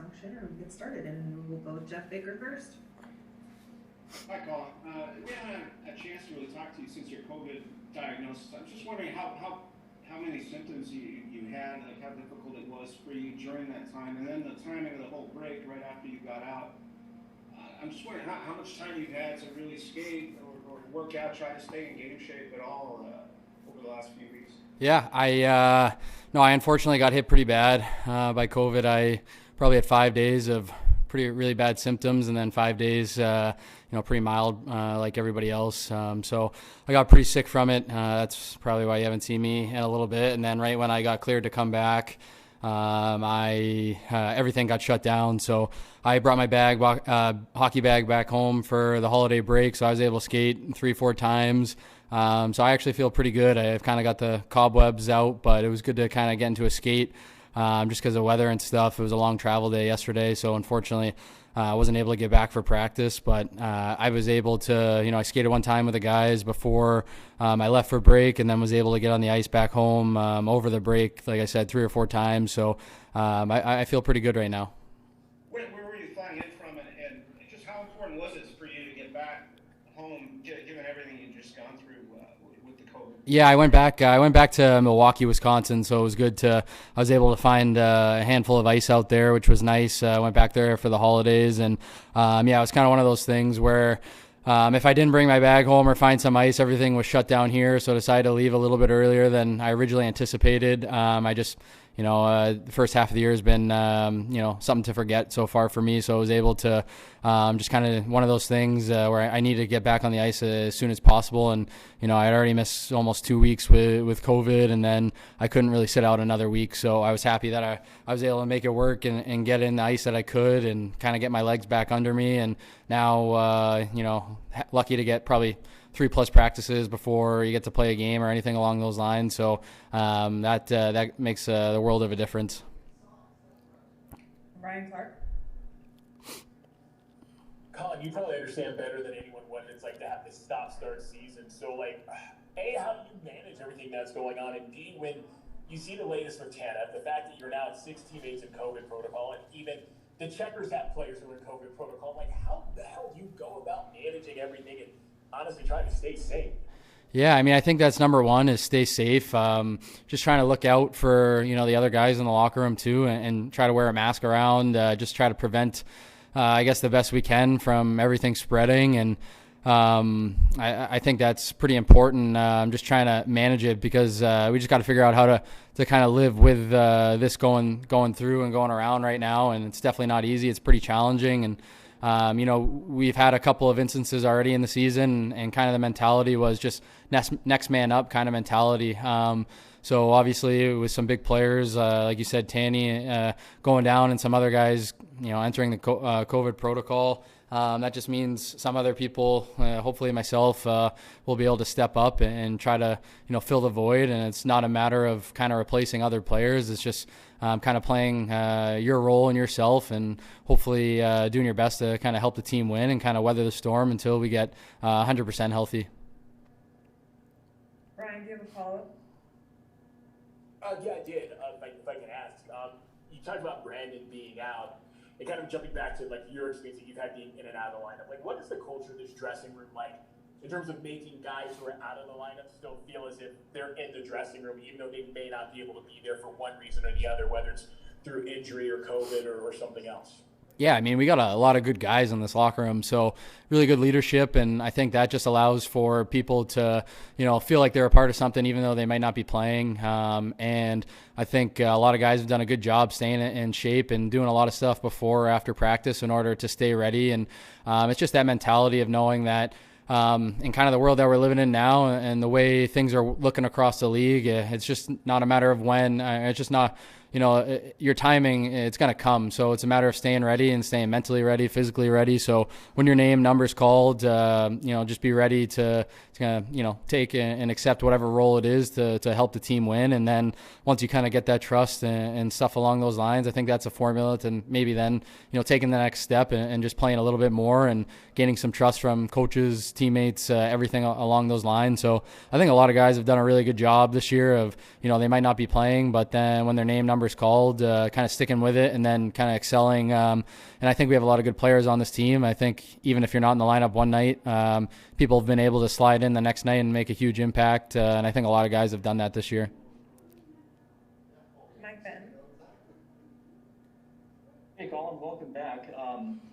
function and get started. And we'll go with Jeff Baker first. Hi, Colin. We haven't had a chance to really talk to you since your COVID diagnosis. I'm just wondering how many symptoms you had, like how difficult it was for you during that time, and then the timing of the whole break right after you got out. I'm just wondering how much time you've had to really skate or work out, try to stay in game shape at all over the last few weeks. Yeah, I unfortunately got hit pretty bad by COVID. I probably had 5 days of really bad symptoms, and then 5 days, pretty mild like everybody else. So I got pretty sick from it. That's probably why you haven't seen me in a little bit. And then right when I got cleared to come back, I everything got shut down. So I brought my hockey bag back home for the holiday break. So I was able to skate 3-4 times. So I actually feel pretty good. I've kind of got the cobwebs out, but it was good to kind of get into a skate just because of weather and stuff. It was a long travel day yesterday, so unfortunately I wasn't able to get back for practice, but I was able to, I skated one time with the guys before I left for break, and then was able to get on the ice back home over the break, like I said, 3 or 4 times. So I feel pretty good right now. Where were you flying in from, and just how important was it for you to get back home, given everything you'd just gone through with the COVID? Yeah, I went back. I went back to Milwaukee, Wisconsin, so it was good to. I was able to find a handful of ice out there, which was nice. I went back there for the holidays, and it was kind of one of those things where if I didn't bring my bag home or find some ice, everything was shut down here. So I decided to leave a little bit earlier than I originally anticipated. I just. The first half of the year has been, something to forget so far for me. So I was able to just kind of one of those things where I needed to get back on the ice as soon as possible. And, I had already missed almost 2 weeks with COVID, and then I couldn't really sit out another week. So I was happy that I was able to make it work and get in the ice that I could and kind of get my legs back under me. And now, lucky to get probably 3+ practices before you get to play a game or anything along those lines. So that makes the world of a difference. Ryan Clark. Colin, you probably understand better than anyone what it's like to have this stop-start season. So, A, how do you manage everything that's going on? And B, when you see the latest with TANF, the fact that you're now at 6 teammates in COVID protocol, and even the Checkers have players who are in COVID protocol, how the hell do you go about managing everything and honestly trying to stay safe? Yeah, I think that's number one is stay safe. Just trying to look out for, the other guys in the locker room too, and try to wear a mask around, just try to prevent, I guess, the best we can from everything spreading. And I think that's pretty important. I'm just trying to manage it because we just got to figure out how to kind of live with this going through and going around right now. And it's definitely not easy. It's pretty challenging. And we've had a couple of instances already in the season, and kind of the mentality was just next man up kind of mentality. So obviously with some big players, like you said, Tanny going down, and some other guys, entering the COVID protocol, that just means some other people, hopefully myself, will be able to step up and try to, fill the void. And it's not a matter of kind of replacing other players. It's just kind of playing your role and yourself, and hopefully doing your best to kind of help the team win and kind of weather the storm until we get 100% healthy. Ryan, do you have a follow-up? Yeah, I did. If I can ask, you talked about Brandon being out, and kind of jumping back to your experience that you've had being in and out of the lineup. What is the culture of this dressing room like in terms of making guys who are out of the lineup still feel as if they're in the dressing room, even though they may not be able to be there for one reason or the other, whether it's through injury or COVID or something else? Yeah, we got a lot of good guys in this locker room, so really good leadership, and I think that just allows for people to, feel like they're a part of something even though they might not be playing. And I think a lot of guys have done a good job staying in shape and doing a lot of stuff before or after practice in order to stay ready. And it's just that mentality of knowing that in kind of the world that we're living in now and the way things are looking across the league, it's just not a matter of when. It's just not, your timing, it's going to come. So it's a matter of staying ready and staying mentally ready, physically ready. So when your name, number's called, just be ready to take and accept whatever role it is to help the team win. And then once you kind of get that trust and stuff along those lines, I think that's a formula to maybe then, taking the next step and just playing a little bit more and gaining some trust from coaches, teammates, everything along those lines. So I think a lot of guys have done a really good job this year of, they might not be playing, but then when their name, number number's called, kind of sticking with it and then kind of excelling. And I think we have a lot of good players on this team. I think even if you're not in the lineup one night, people have been able to slide in the next night and make a huge impact. And I think a lot of guys have done that this year. Mike Ben. Hey, Colin, welcome back.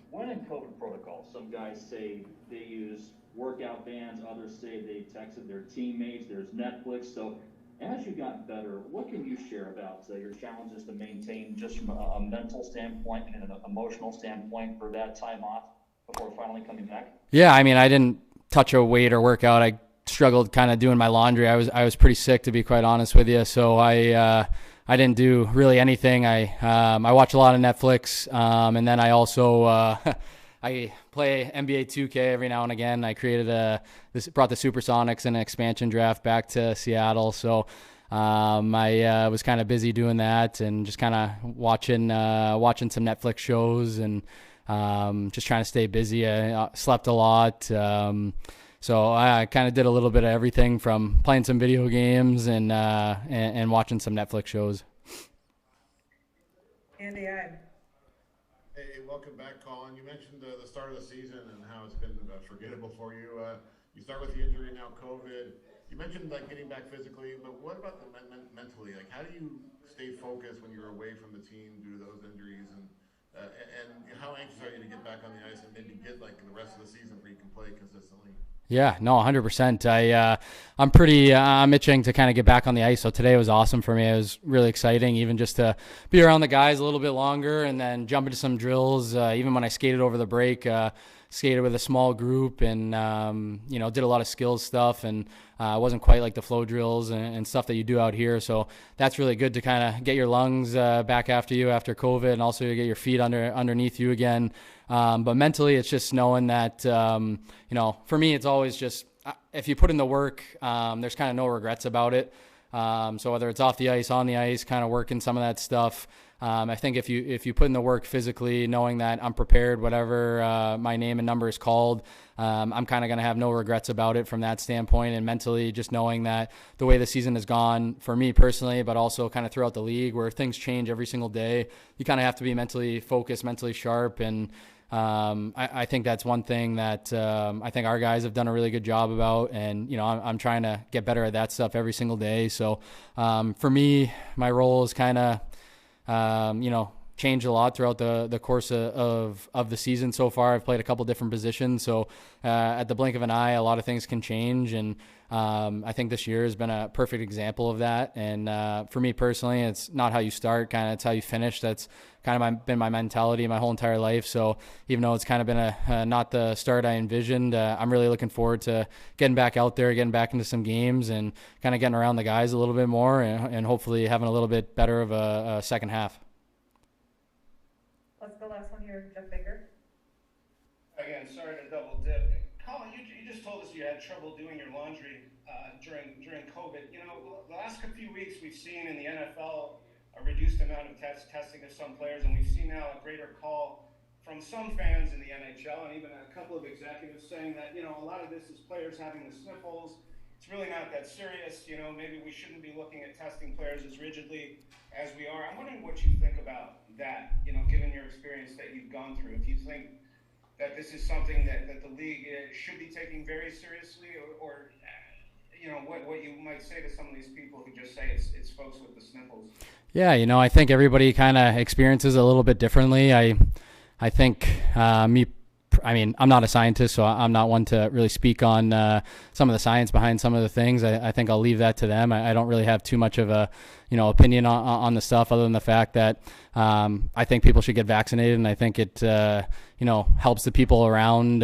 When in COVID protocol, some guys say they use workout bands, others say they texted their teammates, there's Netflix. So as you got better, what can you share about your challenges to maintain just from a mental standpoint and an emotional standpoint for that time off before finally coming back? Yeah, I mean, I didn't touch a weight or workout. I struggled kind of doing my laundry. I was pretty sick, to be quite honest with you. So I didn't do really anything. I watch a lot of Netflix, and then I also I play NBA 2K every now and again. I brought the Supersonics and an expansion draft back to Seattle. So I was kind of busy doing that and just kind of watching some Netflix shows and just trying to stay busy. I slept a lot. So I kind of did a little bit of everything from playing some video games and watching some Netflix shows. Andy I. Hey, welcome back, Colin. You mentioned the start of the season and how it's been forgettable for you. You start with the injury, now COVID. You mentioned like getting back physically, but what about the mentally? Like, how do you stay focused when you're away from the team due to those injuries? And how anxious are you to get back on the ice and maybe get like the rest of the season where you can play consistently? Yeah, no, 100%. I'm itching to kind of get back on the ice. So today was awesome for me. It was really exciting, even just to be around the guys a little bit longer and then jump into some drills. Even when I skated over the break, skated with a small group and, did a lot of skills stuff and wasn't quite like the flow drills and stuff that you do out here. So that's really good to kind of get your lungs back after COVID and also to get your feet underneath you again. But mentally, it's just knowing that, for me, it's always just if you put in the work, there's kind of no regrets about it. So whether it's off the ice, on the ice, kind of working some of that stuff. I think if you put in the work physically, knowing that I'm prepared, whatever my name and number is called, I'm kind of going to have no regrets about it from that standpoint. And mentally, just knowing that the way the season has gone for me personally, but also kind of throughout the league where things change every single day, you kind of have to be mentally focused, mentally sharp. And I think that's one thing that I think our guys have done a really good job about. And, I'm trying to get better at that stuff every single day. So for me, my role is kind of, changed a lot throughout the course of the season so far. I've played a couple different positions. So at the blink of an eye, a lot of things can change. And I think this year has been a perfect example of that. And for me personally, it's not how you start, it's how you finish. That's kind of been my mentality my whole entire life. So even though it's kind of been not the start I envisioned, I'm really looking forward to getting back out there, getting back into some games and kind of getting around the guys a little bit more and hopefully having a little bit better of a second half. Let's go last one here, Jeff Baker. Again, sorry to double dip. Colin, you just told us you had trouble doing your laundry during COVID. The last few weeks we've seen in the NFL a reduced amount of testing of some players, and we've seen now a greater call from some fans in the NHL and even a couple of executives saying that, a lot of this is players having the sniffles. It's really not that serious. Maybe we shouldn't be looking at testing players as rigidly as we are. I'm wondering what you think about that, given your experience that you've gone through. If you think that this is something that the league should be taking very seriously or what you might say to some of these people who just say it's folks with the sniffles. Yeah, I think everybody kind of experiences it a little bit differently. I think I'm not a scientist, so I'm not one to really speak on some of the science behind some of the things. I think I'll leave that to them. I don't really have too much of a opinion on the stuff other than the fact that I think people should get vaccinated, and I think it helps the people around.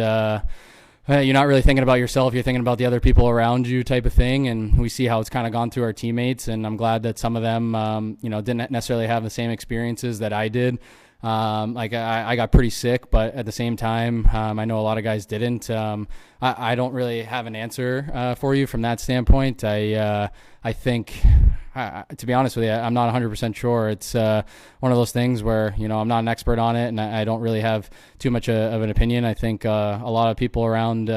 You're not really thinking about yourself, you're thinking about the other people around you type of thing. And we see how it's kind of gone through our teammates. And I'm glad that some of them, didn't necessarily have the same experiences that I did. I got pretty sick, but at the same time, I know a lot of guys didn't. I don't really have an answer for you from that standpoint. I think, to be honest with you, I'm not 100% sure. It's one of those things where, I'm not an expert on it, and I don't really have too much of an opinion. I think a lot of people around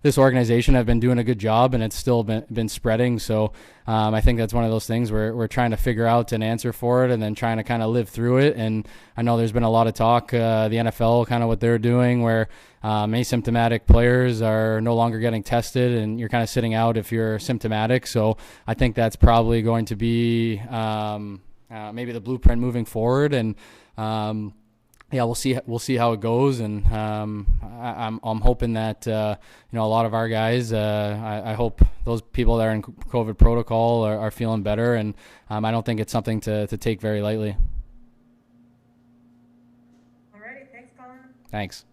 this organization have been doing a good job, and it's still been spreading. So I think that's one of those things where we're trying to figure out an answer for it and then trying to kind of live through it. And I know there's been a lot of talk, the NFL, kind of what they're doing, where asymptomatic players are no longer getting tested and you're kind of sitting out if you're symptomatic. So I think that's probably going to be maybe the blueprint moving forward. And yeah, we'll see how it goes, and I'm hoping that a lot of our guys, I hope those people that are in COVID protocol are feeling better, and I don't think it's something to take very lightly. Alrighty, thanks, Colin. Thanks.